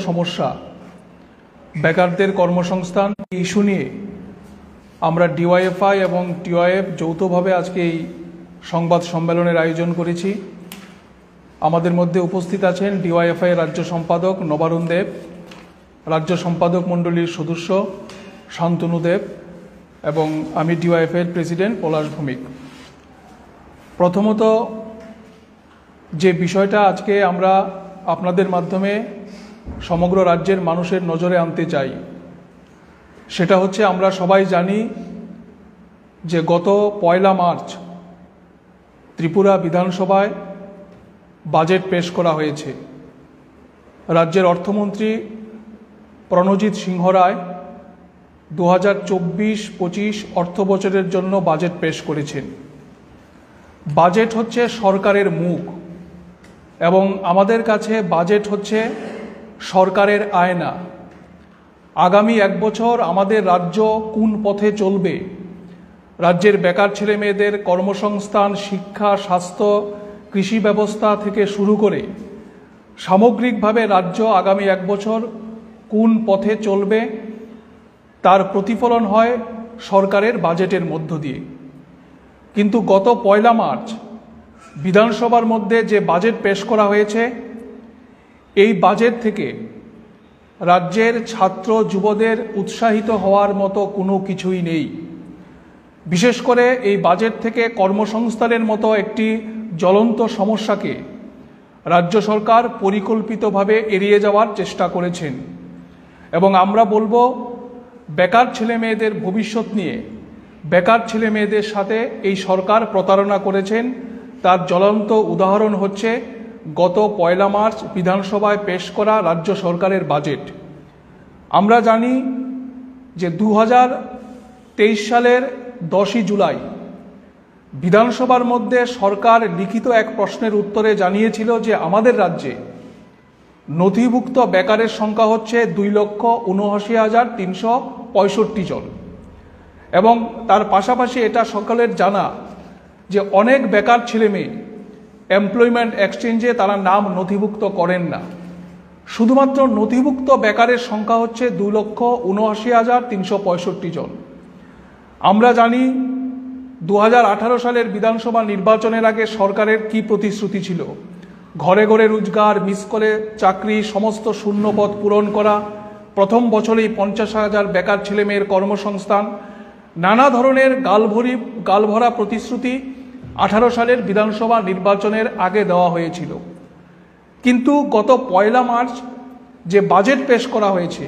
সমস্যা বেকারদের কর্মসংস্থান ইস্যু নিয়ে আমরা ডিওয়াইএফআই এবং টিওআইএফ যৌথভাবে আজকে এই সংবাদ সম্মেলনের আয়োজন করেছি। আমাদের মধ্যে উপস্থিত আছেন ডিওয়াইএফআই রাজ্য সম্পাদক নবারুণ দেব, রাজ্য সম্পাদক মণ্ডলীর সদস্য শান্তনু দেব এবং আমি ডিওয়াইএফআই প্রেসিডেন্ট পলাশ ভৌমিক। প্রথমত যে বিষয়টা আজকে আমরা আপনাদের মাধ্যমে সমগ্র রাজ্যের মানুষের নজরে আনতে চাই সেটা হচ্ছে, আমরা সবাই জানি যে গত 1 মার্চ ত্রিপুরা বিধানসভায় বাজেট পেশ করা হয়েছে। রাজ্যের অর্থমন্ত্রী প্রণজিৎ সিংহ রায় 2024-25 অর্থ বছরের জন্য বাজেট পেশ করেছেন। বাজেট হচ্ছে সরকারের মুখ এবং আমাদের কাছে বাজেট হচ্ছে সরকারের আয়না। আগামী 1 বছর আমাদের রাজ্য কোন পথে চলবে, রাজ্যের বেকার ছেলে মেয়েদের কর্মসংস্থান, শিক্ষা, স্বাস্থ্য, কৃষি ব্যবস্থা থেকে শুরু করে সামগ্রিকভাবে রাজ্য আগামী 1 বছর কোন পথে চলবে তার প্রতিফলন হয় সরকারের বাজেটের মধ্য দিয়ে। কিন্তু গত 1 মার্চ বিধানসভার মধ্যে যে বাজেট পেশ করা হয়েছে, এই বাজেট থেকে রাজ্যের ছাত্র যুবদের উৎসাহিত হওয়ার মতো কোনো কিছুই নেই। বিশেষ করে এই বাজেট থেকে কর্মসংস্থানের মতো একটি জ্বলন্ত সমস্যাকে রাজ্য সরকার পরিকল্পিতভাবে এড়িয়ে যাওয়ার চেষ্টা করেছেন এবং আমরা বলবো বেকার ছেলে মেয়েদের ভবিষ্যৎ নিয়ে বেকার ছেলে মেয়েদের সাথে এই সরকার প্রতারণা করেছেন। তার জ্বলন্ত উদাহরণ হচ্ছে গত 1 মার্চ বিধানসভায় পেশ করা রাজ্য সরকারের বাজেট। আমরা জানি যে 2023 সালের 10ই জুলাই বিধানসভার মধ্যে সরকার লিখিত এক প্রশ্নের উত্তরে জানিয়েছিল যে আমাদের রাজ্যে নথিভুক্ত বেকারের সংখ্যা হচ্ছে 2,79,365 জন এবং তার পাশাপাশি এটা সকলের জানা যে অনেক বেকার ছেলে মেয়ে এমপ্লয়মেন্ট এক্সচেঞ্জে তারা নাম নথিভুক্ত করেন না। শুধুমাত্র নথিভুক্ত বেকারের সংখ্যা হচ্ছে 2,79,365 জন। আমরা জানি 2018 সালের বিধানসভা নির্বাচনের আগে সরকারের কি প্রতিশ্রুতি ছিল, ঘরে ঘরে রোজগার, মিস করে চাকরি, সমস্ত শূন্যপদ পূরণ করা, প্রথম বছরেই 50,000 বেকার ছেলে মেয়ের কর্মসংস্থান, নানা ধরনের গালভরা প্রতিশ্রুতি 18 সালের বিধানসভা নির্বাচনের আগে দেওয়া হয়েছিল। কিন্তু গত 1 মার্চ যে বাজেট পেশ করা হয়েছে,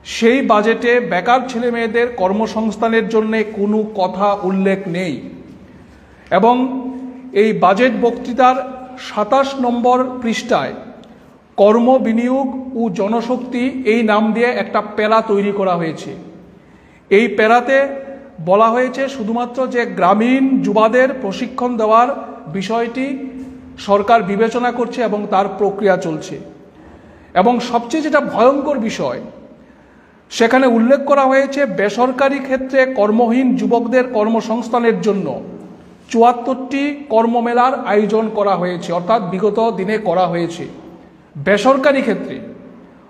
সেই বাজেটে বেকার ছেলে মেয়েদের কর্মসংস্থানের জন্য কোনো কথা উল্লেখ নেই এবং এই বাজেট বক্তৃতার 27 নম্বর পৃষ্ঠায় কর্ম বিনিয়োগ ও জনশক্তি এই নাম দিয়ে একটা প্যারা তৈরি করা হয়েছে। এই প্যারাতে বলা হয়েছে শুধুমাত্র যে গ্রামীণ যুবাদের প্রশিক্ষণ দেওয়ার বিষয়টি সরকার বিবেচনা করছে এবং তার প্রক্রিয়া চলছে। এবং সবচেয়ে যেটা ভয়ঙ্কর বিষয়, সেখানে উল্লেখ করা হয়েছে বেসরকারি ক্ষেত্রে কর্মহীন যুবকদের কর্মসংস্থানের জন্য 74টি কর্মমেলার আয়োজন করা হয়েছে, অর্থাৎ বিগত দিনে করা হয়েছে বেসরকারি ক্ষেত্রে।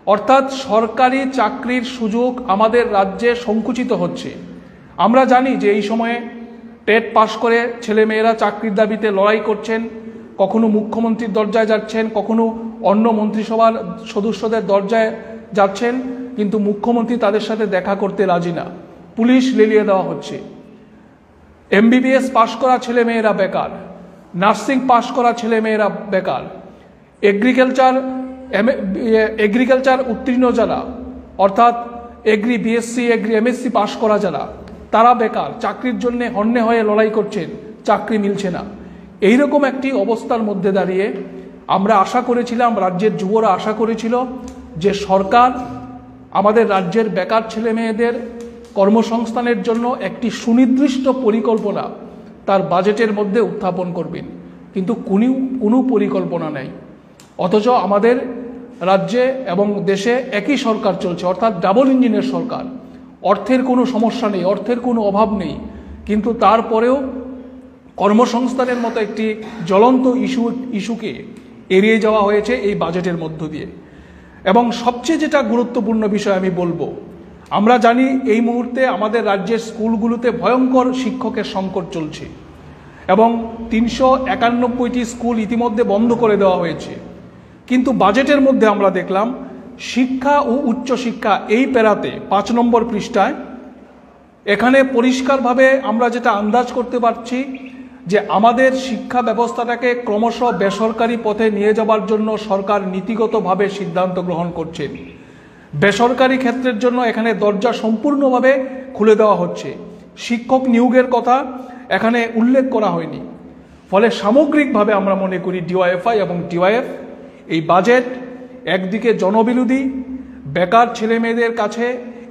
অর্থাৎ সরকারি চাকরির সুযোগ আমাদের রাজ্যে সংকুচিত হচ্ছে। আমরা জানি যে এই সময়ে টেট পাশ করে ছেলেমেয়েরা চাকরির দাবিতে লড়াই করছেন, কখনো মুখ্যমন্ত্রীর দরজায় যাচ্ছেন, কখনো অন্য মন্ত্রিসভার সদস্যদের দরজায় যাচ্ছেন, কিন্তু মুখ্যমন্ত্রী তাদের সাথে দেখা করতে রাজি না, পুলিশ লেলিয়ে দেওয়া হচ্ছে। MBBS পাশ করা ছেলেমেয়েরা বেকার, নার্সিং পাশ করা ছেলেমেয়েরা বেকার, এগ্রিকালচার উত্তীর্ণ যারা, অর্থাৎ এগ্রি BSc, এগ্রি MSc পাশ করা যারা, তারা বেকার, চাকরির জন্য হন্যে হয়ে লড়াই করছেন, চাকরি মিলছে না। এইরকম একটি অবস্থার মধ্যে দাঁড়িয়ে আমরা আশা করেছিলাম, রাজ্যের যুবরা আশা করেছিল যে সরকার আমাদের রাজ্যের বেকার ছেলে মেয়েদের কর্মসংস্থানের জন্য একটি সুনির্দিষ্ট পরিকল্পনা তার বাজেটের মধ্যে উত্থাপন করবেন, কিন্তু কোনো পরিকল্পনা নেই। অথচ আমাদের রাজ্যে এবং দেশে একই সরকার চলছে, অর্থাৎ ডাবল ইঞ্জিনের সরকার। অর্থের কোনো সমস্যা নেই, অর্থের কোনো অভাব নেই, কিন্তু তারপরেও কর্মসংস্থানের মতো একটি জ্বলন্ত ইস্যুকে এড়িয়ে যাওয়া হয়েছে এই বাজেটের মধ্য দিয়ে। এবং সবচেয়ে যেটা গুরুত্বপূর্ণ বিষয় আমি বলবো, আমরা জানি এই মুহূর্তে আমাদের রাজ্যের স্কুলগুলোতে ভয়ঙ্কর শিক্ষকের সংকট চলছে এবং 391টি স্কুল ইতিমধ্যে বন্ধ করে দেওয়া হয়েছে। কিন্তু বাজেটের মধ্যে আমরা দেখলাম শিক্ষা ও উচ্চশিক্ষা এই প্যারাতে 5 নম্বর পৃষ্ঠায় এখানে পরিষ্কারভাবে আমরা যেটা আন্দাজ করতে পারছি যে আমাদের শিক্ষা ব্যবস্থাটাকে ক্রমশ বেসরকারি পথে নিয়ে যাবার জন্য সরকার নীতিগতভাবে সিদ্ধান্ত গ্রহণ করছেন। বেসরকারি ক্ষেত্রের জন্য এখানে দরজা সম্পূর্ণভাবে খুলে দেওয়া হচ্ছে। শিক্ষক নিয়োগের কথা এখানে উল্লেখ করা হয়নি। ফলে সামগ্রিকভাবে আমরা মনে করি ডিওয়াইএফআই এবং টিওয়াইএফ এই বাজেট একদিকে জনবিরোধী, বেকার ছেলেমেয়েদের কাছে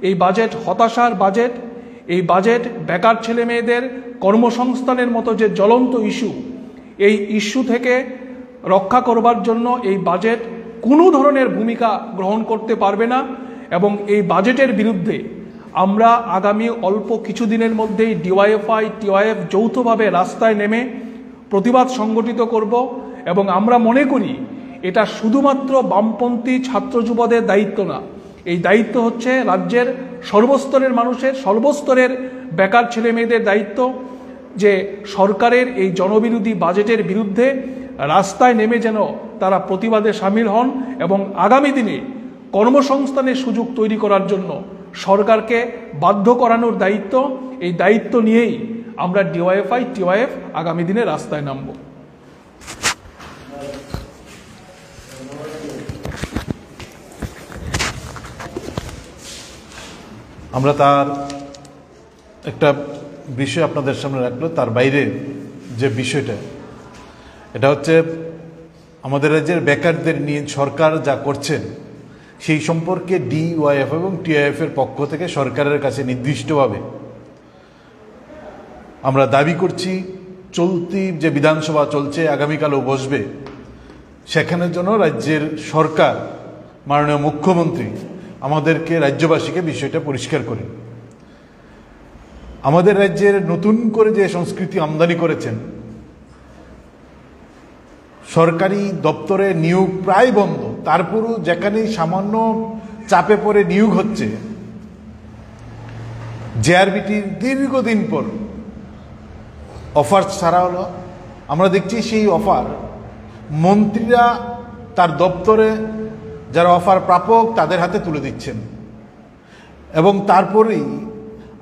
এই বাজেট হতাশার বাজেট। এই বাজেট বেকার ছেলেমেয়েদের কর্মসংস্থানের মতো যে জ্বলন্ত ইস্যু, এই ইস্যু থেকে রক্ষা করবার জন্য এই বাজেট কোনো ধরনের ভূমিকা গ্রহণ করতে পারবে না। এবং এই বাজেটের বিরুদ্ধে আমরা আগামী অল্প কিছুদিনের মধ্যেই ডিওয়াইএফআই টিওয়াইএফ যৌথভাবে রাস্তায় নেমে প্রতিবাদ সংগঠিত করব। এবং আমরা মনে করি এটা শুধুমাত্র বামপন্থী ছাত্র যুবদের দায়িত্ব না, এই দায়িত্ব হচ্ছে রাজ্যের সর্বস্তরের মানুষের, সর্বস্তরের বেকার ছেলে মেয়েদের দায়িত্ব যে সরকারের এই জনবিরোধী বাজেটের বিরুদ্ধে রাস্তায় নেমে যেন তারা প্রতিবাদে সামিল হন এবং আগামী দিনে কর্মসংস্থানের সুযোগ তৈরি করার জন্য সরকারকে বাধ্য করানোর দায়িত্ব, এই দায়িত্ব নিয়েই আমরা ডিওয়াইএফআই টিওয়াইএফ আগামী দিনে রাস্তায় নামব। আমরা তার একটা বিষয় আপনাদের সামনে রাখলো, তার বাইরে যে বিষয়টা, এটা হচ্ছে আমাদের রাজ্যের বেকারদের নিয়ে সরকার যা করছেন সেই সম্পর্কে ডিওয়াইএফ এবং টিআইএফ এর পক্ষ থেকে সরকারের কাছে নির্দিষ্টভাবে আমরা দাবি করছি, চলতি যে বিধানসভা চলছে, আগামীকালও বসবে, সেখানের জন্য রাজ্যের সরকার, মাননীয় মুখ্যমন্ত্রী আমাদেরকে, রাজ্যবাসীকে বিষয়টা পরিষ্কার করে। আমাদের রাজ্যের নতুন করে যে সংস্কৃতি আমদানি করেছেন, সরকারি দপ্তরে নিয়োগ প্রায় বন্ধ, তারপরও যেখানেই সামান্য চাপে পড়ে নিয়োগ হচ্ছে, জেআরবিটির দীর্ঘদিন পর অফার ছাড়া হলো। আমরা দেখছি সেই অফার মন্ত্রীরা তার দপ্তরে যারা অফার প্রাপক তাদের হাতে তুলে দিচ্ছেন। এবং তারপরেই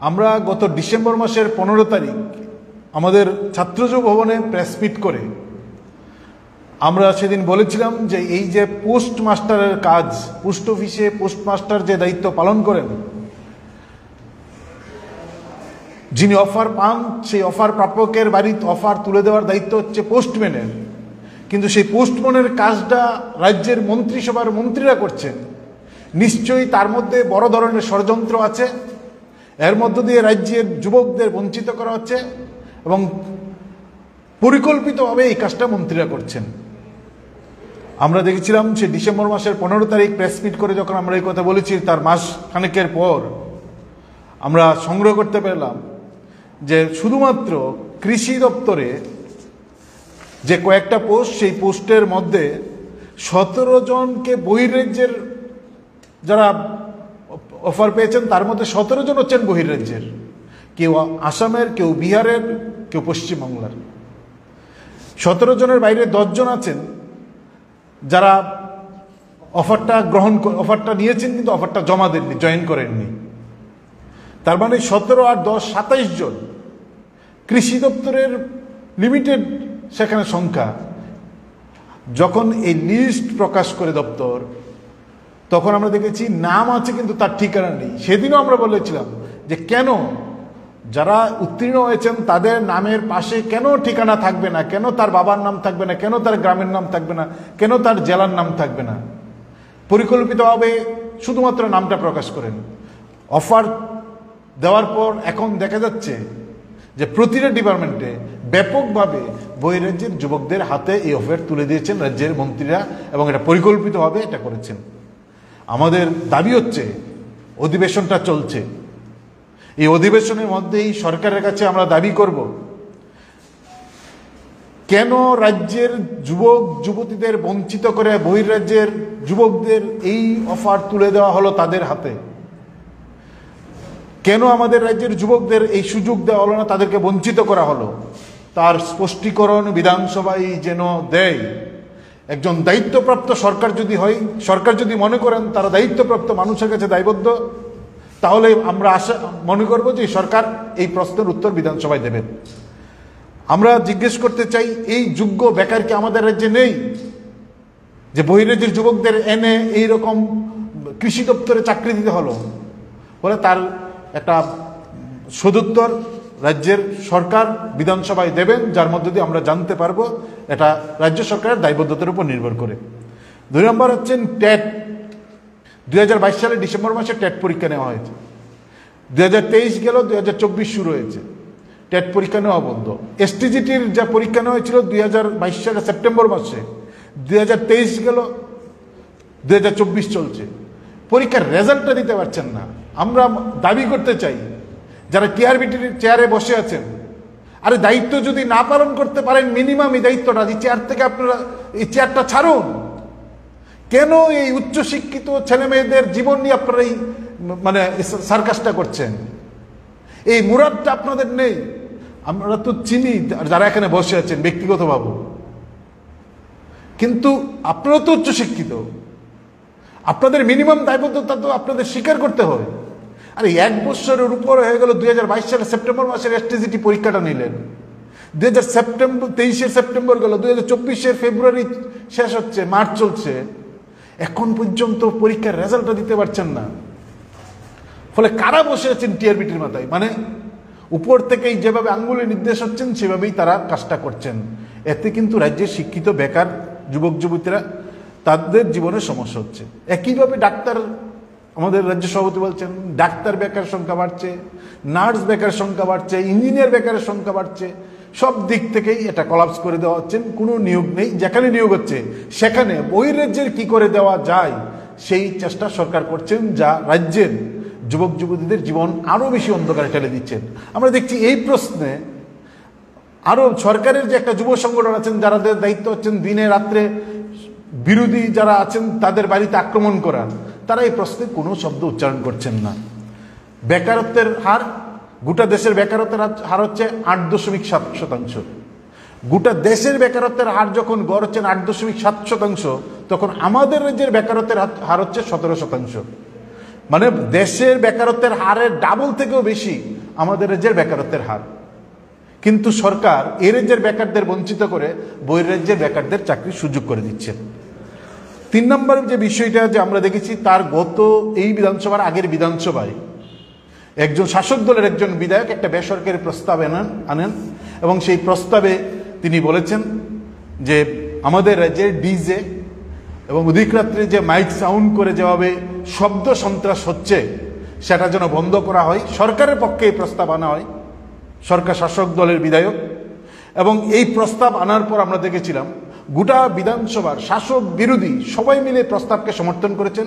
আমরা গত ডিসেম্বর মাসের 15 তারিখ আমাদের ছাত্রজ ভবনে প্রেস মিট করে আমরা সেদিন বলেছিলাম যে এই যে পোস্ট মাস্টারের কাজ, পোস্ট অফিসে পোস্টমাস্টার যে দায়িত্ব পালন করেন, যিনি অফার পান সেই অফার প্রাপকের বাড়িতে অফার তুলে দেওয়ার দায়িত্ব হচ্ছে পোস্টম্যানের, কিন্তু সেই পোস্টম্যানের কাজটা রাজ্যের মন্ত্রিসভার মন্ত্রীরা করছেন। নিশ্চয়ই তার মধ্যে বড় ধরনের ষড়যন্ত্র আছে, এর মধ্য দিয়ে রাজ্যের যুবকদের বঞ্চিত করা হচ্ছে এবং পরিকল্পিতভাবে এই কাজটা মন্ত্রীরা করছেন। আমরা দেখেছিলাম সে ডিসেম্বর মাসের 15 তারিখ প্রেস মিট করে যখন আমরা এই কথা বলেছি, তার মাস খানেকের পর আমরা সংগ্রহ করতে পারলাম যে শুধুমাত্র কৃষি দপ্তরে যে কয়েকটা পোস্ট, সেই পোস্টের মধ্যে 17 জনকে বহির্রাজ্যের যারা অফার পেয়েছেন, তার মধ্যে 17 জন হচ্ছেন বহির্রাজ্যের, কেউ আসামের, কেউ বিহারের, কেউ পশ্চিমবাংলার। 17 জনের বাইরে 10 জন আছেন যারা অফারটা নিয়েছেন কিন্তু অফারটা জমা দেননি, জয়েন করেননি। তার মানে 17 আর 10 27 জন কৃষি দপ্তরের লিমিটেড সেখানে সংখ্যা। যখন এই লিস্ট প্রকাশ করে দপ্তর, তখন আমরা দেখেছি নাম আছে কিন্তু তার ঠিকানা নেই। সেদিনও আমরা বলেছিলাম যে কেন যারা উত্তীর্ণ হয়েছেন তাদের নামের পাশে কেন ঠিকানা থাকবে না, কেন তার বাবার নাম থাকবে না, কেন তার গ্রামের নাম থাকবে না, কেন তার জেলার নাম থাকবে না। পরিকল্পিতভাবে শুধুমাত্র নামটা প্রকাশ করেন। অফার দেওয়ার পর এখন দেখা যাচ্ছে যে প্রতিটা ডিপার্টমেন্টে ব্যাপকভাবে বহিরাজ্যের যুবকদের হাতে এই অফার তুলে দিয়েছেন রাজ্যের মন্ত্রীরা এবং এটা পরিকল্পিতভাবে এটা করেছেন। আমাদের দাবি হচ্ছে, অধিবেশনটা চলছে, এই অধিবেশনের মধ্যেই সরকারের কাছে আমরা দাবি করব কেন রাজ্যের যুবক যুবতীদের বঞ্চিত করে বহির্রাজ্যের যুবকদের এই অফার তুলে দেওয়া হলো তাদের হাতে? কেন আমাদের রাজ্যের যুবকদের এই সুযোগ দেওয়া হলো না, তাদেরকে বঞ্চিত করা হলো? তার স্পষ্টীকরণ বিধানসভায় যেন দেয়। একজন দায়িত্বপ্রাপ্ত সরকার যদি হয়, সরকার যদি মনে করেন তারা দায়িত্বপ্রাপ্ত মানুষের কাছে দায়বদ্ধ, তাহলে আমরা মনে করব যে সরকার এই প্রশ্নের উত্তর বিধানসভায় দেবেন। আমরা জিজ্ঞেস করতে চাই, এই যোগ্য বেকার কি আমাদের রাজ্যে নেই? যে বহিরাজ্যের যুবকদের এনে এইরকম কৃষি দপ্তরে চাকরি দিতে হলো, বলে তার একটা সদুত্তর রাজ্যের সরকার বিধানসভায় দেবেন, যার মধ্য দিয়ে আমরা জানতে পারবো এটা রাজ্য সরকারের দায়বদ্ধতার উপর নির্ভর করে। 2 নম্বর হচ্ছেন টেট। 2022 সালে ডিসেম্বর মাসে টেট পরীক্ষা নেওয়া হয়েছে। 2023 গেল, 2024 শুরু হয়েছে, টেট পরীক্ষা নেওয়া বন্ধ। এসটিজিটির যা পরীক্ষা নেওয়া হয়েছিল 2022 সালে সেপ্টেম্বর মাসে, 2023 গেল, 2024 চলছে, পরীক্ষার রেজাল্টটা দিতে পারছেন না। আমরা দাবি করতে চাই, যারা টিআরবিটির চেয়ারে বসে আছেন, আরে দায়িত্ব যদি না পালন করতে পারেন, মিনিমাম এই দায়িত্বটা, এই চেয়ার থেকে আপনারা এই চেয়ারটা ছাড়ুন। কেন এই উচ্চশিক্ষিত ছেলে মেয়েদের জীবন নিয়ে আপনারা এই মানে সার্কাসটা করছেন? এই মুরাদটা আপনাদের নেই। আমরা তো চিনি যারা এখানে বসে আছেন ব্যক্তিগতভাবে, কিন্তু আপনারা তো উচ্চশিক্ষিত, আপনাদের মিনিমাম দায়বদ্ধতা তো আপনাদের স্বীকার করতে হবে। আরে 1 বছরের উপর হয়ে গেল, 2022 সালে সেপ্টেম্বর মাসের এসটিজিটি পরীক্ষাটা নিলেন, 2023 সেপ্টেম্বর গেল, 2024 ফেব্রুয়ারি শেষ হচ্ছে, মার্চ চলছে, এখন পর্যন্ত পরীক্ষার রেজাল্টটা দিতে পারছেন না। ফলে কারা বসে আছেন টিআরবিটির মাথায়? মানে উপর থেকেই যেভাবে আঙ্গুলে নির্দেশ হচ্ছেন সেভাবেই তারা কাজটা করছেন। এতে কিন্তু রাজ্যের শিক্ষিত বেকার যুবক যুবতীরা তাদের জীবনে সমস্যা হচ্ছে। একইভাবে ডাক্তার, আমাদের রাজ্য সভাপতি বলছেন ডাক্তার বেকার সংখ্যা বাড়ছে, নার্স বেকার সংখ্যা বাড়ছে, ইঞ্জিনিয়ার বেকারের সংখ্যা বাড়ছে। সব দিক থেকেই এটা কলাপস করে দেওয়া হচ্ছে, কোনো নিয়োগ নেই। যেখানে নিয়োগ হচ্ছে সেখানে বহির্রাজ্যের কি করে দেওয়া যায় সেই চেষ্টা সরকার করছেন, যা রাজ্যের যুবক যুবতীদের জীবন আরও বেশি অন্ধকারে ঠেলে দিচ্ছেন। আমরা দেখছি এই প্রশ্নে আরও সরকারের যে একটা যুব সংগঠন আছেন, যাদের দায়িত্ব হচ্ছেন দিনে রাত্রে বিরোধী যারা আছেন তাদের বাড়িতে আক্রমণ করা, তারা এই প্রশ্নে কোনো শব্দ উচ্চারণ করছেন না। বেকারত্বের হার, গোটা দেশের বেকারত্বের হার হচ্ছে 8.7%। গোটা দেশের বেকারত্বের হার যখন গড় হচ্ছেন 8.7%, তখন আমাদের রাজ্যের বেকারত্বের হার হচ্ছে 17%। মানে দেশের বেকারত্বের হারের ডাবল থেকেও বেশি আমাদের রাজ্যের বেকারত্বের হার। কিন্তু সরকার এই রাজ্যের বেকারদের বঞ্চিত করে বহির্রাজ্যের বেকারদের চাকরির সুযোগ করে দিচ্ছেন। 3 নম্বর যে বিষয়টা যে আমরা দেখেছি, তার গত এই বিধানসভার আগের বিধানসভায় একজন শাসক দলের একজন বিধায়ক একটা বেসরকারি প্রস্তাব আনেন এবং সেই প্রস্তাবে তিনি বলেছেন যে আমাদের রাজ্যে ডিজে এবং অধিক রাত্রে যে মাইক সাউন্ড করে যেভাবে শব্দ সন্ত্রাস হচ্ছে সেটা যেন বন্ধ করা হয়। সরকারের পক্ষে এই প্রস্তাব আনা হয়, সরকার শাসক দলের বিধায়ক, এবং এই প্রস্তাব আনার পর আমরা দেখেছিলাম গোটা বিধানসভার শাসক বিরোধী সবাই মিলে প্রস্তাবকে সমর্থন করেছেন,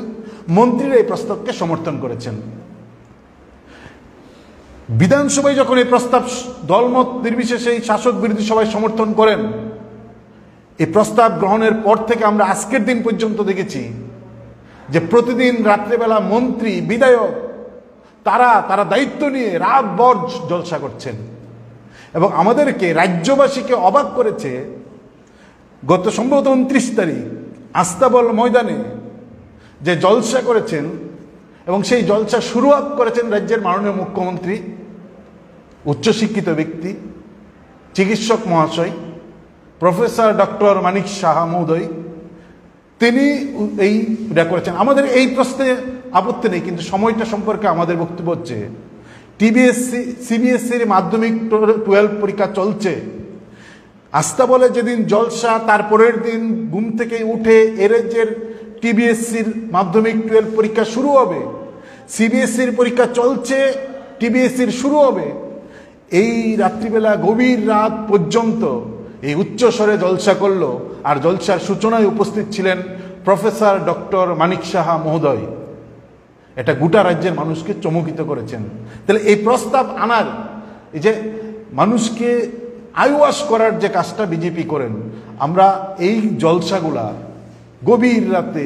মন্ত্রীরা এই প্রস্তাবকে সমর্থন করেছেন। বিধানসভায় যখন এই প্রস্তাব দলমত নির্বিশেষে শাসক বিরোধী সবাই সমর্থন করেন, এই প্রস্তাব গ্রহণের পর থেকে আমরা আজকের দিন পর্যন্ত দেখেছি যে প্রতিদিন রাত্রেবেলা মন্ত্রী বিধায়ক তারা দায়িত্ব নিয়ে রাতভর জলসা করছেন এবং আমাদেরকে রাজ্যবাসীকে অবাক করেছে। গত সম্ভবত 29 তারিখ আস্তাবল ময়দানে যে জলসা করেছেন এবং সেই জলসা শুরুয়াত করেছেন রাজ্যের মাননীয় মুখ্যমন্ত্রী, উচ্চশিক্ষিত ব্যক্তি, চিকিৎসক মহাশয় প্রফেসর ডক্টর মানিক সাহা মহোদয়, তিনি এইটা করেছেন। আমাদের এই প্রশ্নে আপত্তি নেই, কিন্তু সময়টা সম্পর্কে আমাদের বক্তব্য হচ্ছে সিবিএসসির মাধ্যমিক 12 পরীক্ষা চলছে। আস্তাবলে যেদিন জলসা, তার পরের দিন ঘুম থেকে উঠে এ রাজ্যের টিবিএসসির মাধ্যমিক 12 পরীক্ষা শুরু হবে। সিবিএসসির পরীক্ষা চলছে, টিবিএসসির শুরু হবে। এই রাত্রিবেলা গভীর রাত পর্যন্ত এই উচ্চস্বরে জলসা করলো, আর জলসার সূচনায় উপস্থিত ছিলেন প্রফেসর ডক্টর মানিক সাহা মহোদয়। এটা গোটা রাজ্যের মানুষকে চমকিত করেছেন। তাহলে এই প্রস্তাব আনার, এই যে মানুষকে আইওয়াশ করার যে কাজটা বিজেপি করেন, আমরা এই জলসাগুলা গভীর রাতে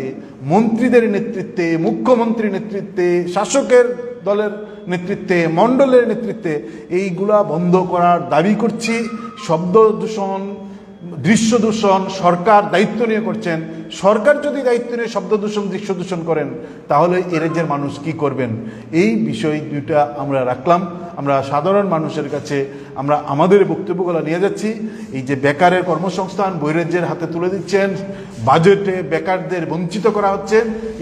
মন্ত্রীদের নেতৃত্বে, মুখ্যমন্ত্রীর নেতৃত্বে, শাসকের দলের নেতৃত্বে, মণ্ডলের নেতৃত্বে এইগুলা বন্ধ করার দাবি করছি। শব্দ দূষণ, দৃশ্য দূষণ সরকার দায়িত্ব নিয়ে করছেন। সরকার যদি দায়িত্ব নিয়ে শব্দ দূষণ, দৃশ্য দূষণ করেন, তাহলে এ রাজ্যের মানুষ কি করবেন? এই বিষয় দুইটা আমরা রাখলাম। আমরা সাধারণ মানুষের কাছে আমরা আমাদের বক্তব্যগুলো নিয়ে যাচ্ছি। এই যে বেকারের কর্মসংস্থান বহিরাজ্যের হাতে তুলে দিচ্ছেন, বাজেটে বেকারদের বঞ্চিত করা হচ্ছে,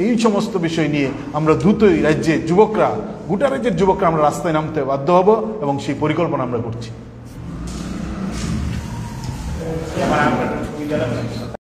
এই সমস্ত বিষয় নিয়ে আমরা দ্রুতই রাজ্যে যুবকরা, গোটা রাজ্যের যুবকরা আমরা রাস্তায় নামতে বাধ্য হব এবং সেই পরিকল্পনা আমরা করছি।